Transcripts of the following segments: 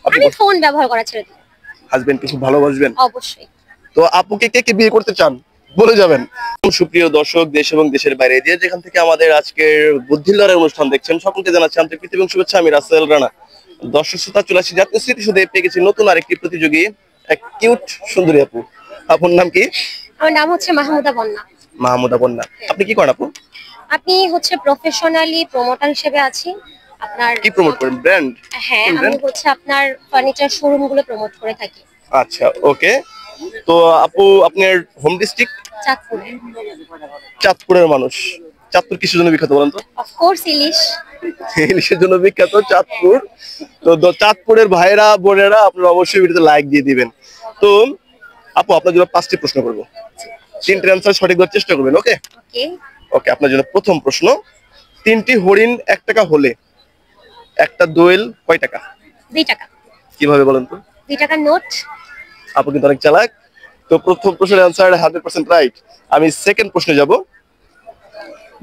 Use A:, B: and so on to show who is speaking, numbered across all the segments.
A: আমি ফোন ব্যবহার করা ছেড়ে দিই।
B: হাজবেন্ডকে খুব ভালোবাসবেন?
A: অবশ্যই।
B: তো আপুকে কে কে বিয়ে করতে চান বলে যাবেন। সুপ্রিয় দর্শক, দেশ এবং দেশের বাইরে যে যেখান থেকে আমাদের আজকের বুদ্ধির লড়াই অনুষ্ঠান দেখছেন, সকলকে জানাচ্ছি আন্তরিক প্রীতি এবং শুভেচ্ছা। আমি রাসেল রানা। দর্শক শ্রোতা, চলে আসি জাতীয় স্মৃতিসৌধে, পেয়ে গেছি নতুন আরেকটি প্রতিযোগী, এক কিউট সুন্দরী আপু। আপুর নাম কি?
A: আমার নাম হচ্ছে মাহমুদা বন্যা।
B: মাহমুদা বন্যা। আপনি কি করেন আপু?
A: আপনি হচ্ছে প্রফেশনালি প্রমোটার হিসেবে আছি। আপনার
B: কি প্রমোট করেন? ব্র্যান্ড?
A: হ্যাঁ, আমি হচ্ছে আপনার ফার্নিচার শোরুম গুলো প্রমোট করে থাকি।
B: আচ্ছা, ওকে। তো আপু, আপনার হোম ডিস্ট্রিক্ট?
A: চাঁদপুরে।
B: চাঁদপুরের মানুষ। চাঁদপুর কিসের জন্য বিখ্যাত বলেন তো?
A: অফ কোর্স ইলিশ।
B: ইলিশের জন্য বিখ্যাত চাঁদপুর। তো চাঁদপুরের ভাইরা বোনেরা আপনারা অবশ্যই ভিডিওতে লাইক দিয়ে দিবেন। তো আপু, আপনার জন্য 5টি প্রশ্ন করব, 3টির অ্যান্সার সঠিক দেওয়ার চেষ্টা করবেন। ওকে
A: ওকে।
B: ওকে, আপনার জন্য প্রথম প্রশ্ন, 3টি হরিণ 1 টাকা হলে একটা দোয়েল কয় টাকা?
A: 2 টাকা।
B: কিভাবে বলেন তো?
A: 2 টাকার নোট।
B: আপু কিন্তু অনেক চালাক। তো প্রথম প্রশ্নের অ্যান্সার 100% রাইট। আমি সেকেন্ড প্রশ্নে যাব।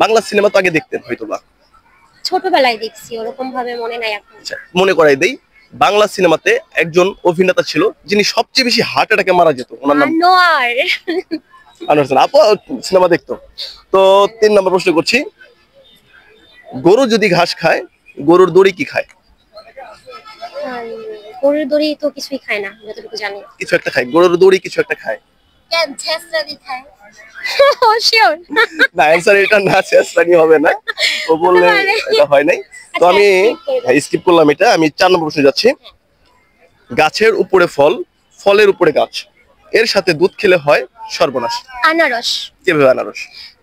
B: বাংলা সিনেমা তো আগে দেখতেন হয়তোবা?
A: ছোটবেলায় দেখছি, ওরকম ভাবে মনে নাই এখন।
B: আচ্ছা, মনে করাই দেই। বাংলা সিনেমাতে একজন অভিনেতা ছিল যিনি সবচেয়ে বেশি হার্ট অ্যাটাকে মারা যেত, ওনার নাম
A: আনোয়ার।
B: আনোয়ার হোসেন। আপু সিনেমা দেখতো। তো 3 নম্বর প্রশ্ন করছি, গরু যদি ঘাস খায়, গরুর দড়ি কি খায়?
A: গরুর দড়ি তো কিছুই খায় না যতটুকু জানি।
B: কিছু একটা খায়, গরুর দড়ি কিছু একটা খায়।
A: কেন ছেঁচড়া দি খায়? শিওর
B: না, অ্যানসার এটা না, শেষরানি হবে না। ও বললে এটা হয় নাই। তো আমি স্কিপ করলাম এটা। আমি 4 নম্বর প্রশ্নে যাচ্ছি। গাছের উপরে ফল, ফলের উপরে গাছ, এর সাথে দুধ খেলে হয় সর্বনাশ।
A: আনারস।
B: কিভাবে আনারস?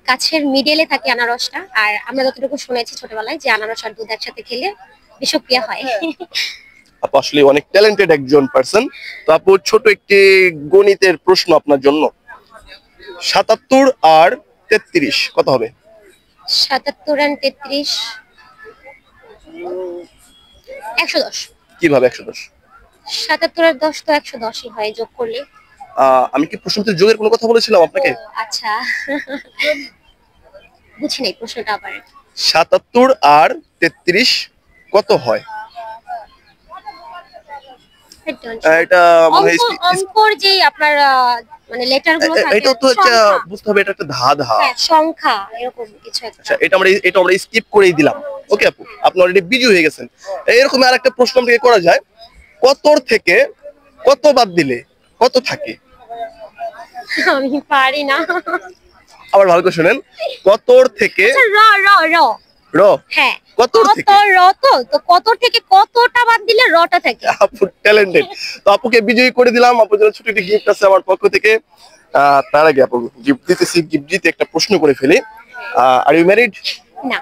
A: গাছের মিডলে থাকে আনারসটা, আর আমরা যতটুকু শুনেছি ছোটবেলায় যে আনারস আর দুধ একসাথে খেলে বিষক্রিয়া হয়।
B: আপু আসলে অনেক ট্যালেন্টেড একজন পার্সন। তো আপু, ছোট একটি গণিতের প্রশ্ন আপনার জন্য। 77 আর 33 কত হবে?
A: 77 আর 33 110।
B: কিভাবে 110?
A: 77 আর 10 তো 110ই হয় যোগ করলে।
B: আমি কি প্রশ্নতে যোগের কোনো কথা বলেছিলাম আপনাকে?
A: আচ্ছা, বুঝি নাই প্রশ্নটা আবার।
B: 77 আর 33 কত হয়? এটা মানে
A: অঙ্কর যে আপনার মানে লেটার গুলো থাকে,
B: এটা তো একটা বুঝতে হবে, এটা একটা ধাঁধা।
A: হ্যাঁ, সংখ্যা এরকম কিছু একটা।
B: আচ্ছা, এটা আমরা স্কিপ করেই দিলাম। ওকে আপু, আপনি অলরেডি বিজি হয়ে গেছেন। এরকম আরেকটা প্রশ্ন আমাকে করা যায়, কতর থেকে কত বাদ দিলে কত থাকে?
A: আমি পারি না।
B: আবার ভালো করে শুনেন, কতর থেকে
A: র র র
B: র।
A: হ্যাঁ,
B: কতর থেকে
A: র, তো কতর থেকে কতটা বাদ দিলে রটা থাকে।
B: আপু ট্যালেন্টেড। তো আপুকে বিজয়ী করে দিলাম। আপুর জন্য ছোট একটি গিফট আছে আমার পক্ষ থেকে। তার আগে আপু গিফট দিতেছি, গিফট দিতে একটা প্রশ্ন করে ফেলি। Are you married?
A: না।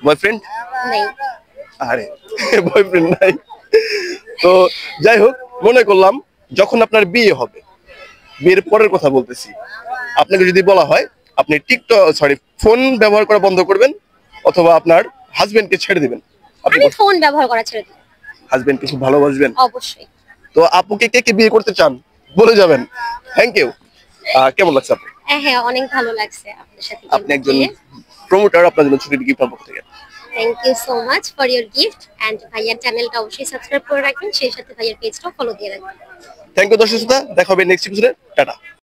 B: বয়ফ্রেন্ড?
A: নেই।
B: আরে বয়ফ্রেন্ড নাই। তো যাই হোক, মনে করলাম যখন আপনার বিয়ে হবে, বিয়ের পরের কথা বলতেছি, আপনাকে যদি বলা হয় আপনি ফোন ব্যবহার করা বন্ধ করবেন অথবা আপনার হাজবেন্ডকে ছেড়ে দিবেন,
A: আমি ফোন ব্যবহার করা ছেড়ে দিই।
B: হাজবেন্ডকে খুব ভালোবাসবেন?
A: অবশ্যই।
B: তো আপুকে কে কে বিয়ে করতে চান বলে যাবেন। Thank you. কেমন লাগছে আপু?
A: হ্যাঁ, অনেক ভালো লাগছে আপনার সাথে।
B: আপনি একজন প্রমোটার, আপনার জন্য ছোট গিফট আমার পক্ষ থেকে।
A: Thank you so much for your gift, and ভাইয়ার চ্যানেলটা অবশ্যই সাবস্ক্রাইব করে রাখবেন, সেই সাথে ভাইয়ার পেজটাও ফলো দিয়ে রাখবেন।
B: থ্যাংক ইউ দর্শক শ্রোতা, দেখা হবে নেক্সট এপিসোডে। টাটা।